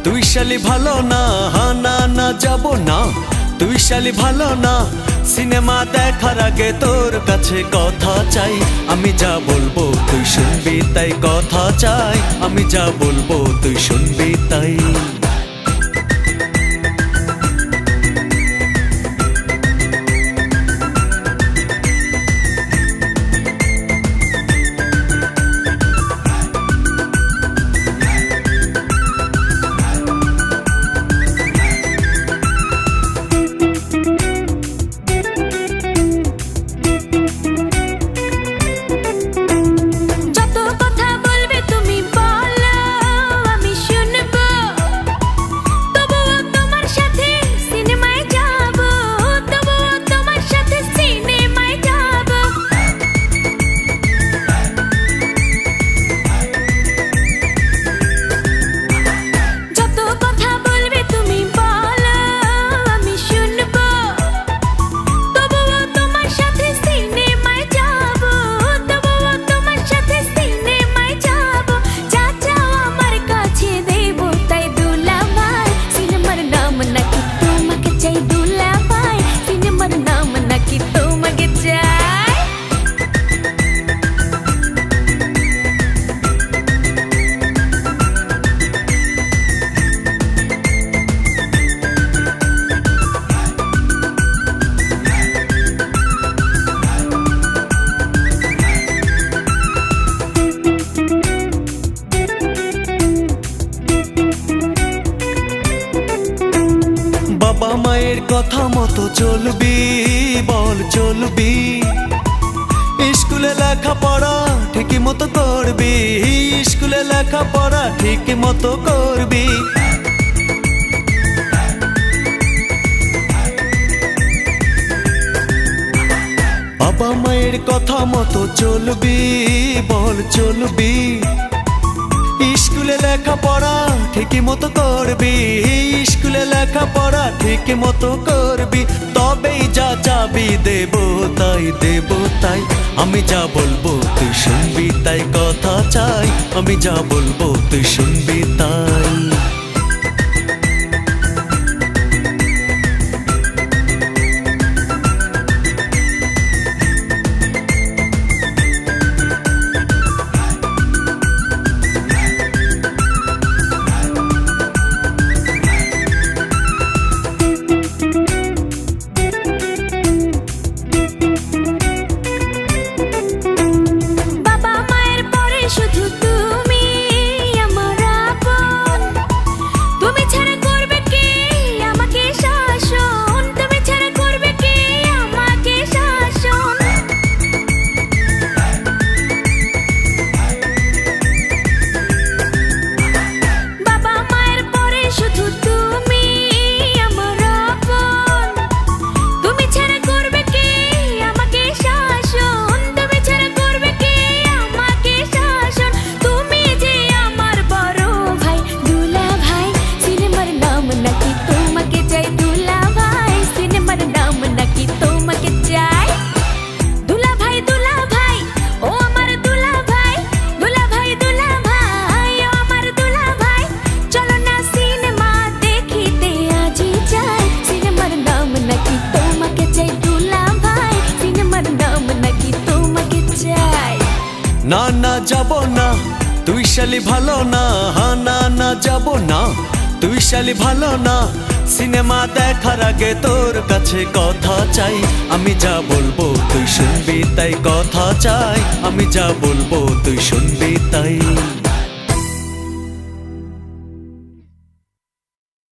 তুই শালি ভালো না, না না যাব না। তুই শালি ভালো না, সিনেমা দেখার আগে তোর কাছে কথা চাই। আমি যা বলবো তুই শুনবি তাই, কথা চাই। আমি যা বলবো তুই শুনবি তাই। বাবা মায়ের কথা মতো চলবি, বল চলবি। স্কুলে লেখাপড়া ঠিকই মতো করবি, স্কুলে লেখাপড়া ঠিকই মতো করবি। বাবা মায়ের কথা মতো চলবি, বল চলবি। স্কুলে লেখাপড়া ঠিকই মতো করবি, স্কুলে লেখাপড়া ঠিকই মতো করবি। তবেই যা চাবি দেব তাই, দেব তাই। আমি যা বলবো তুই শুনবি তাই, কথা চাই। আমি যা বলবো তুই শুনবি তাই। না না যাব না, তুই শালি ভালো না, না না যাব না। তুই শালি ভালো না, সিনেমা দেখার আগে তোর কাছে কথা চাই। আমি যা বলবো তুই শুনবি তাই, কথা চাই। আমি যা বলবো তুই শুনবি তাই।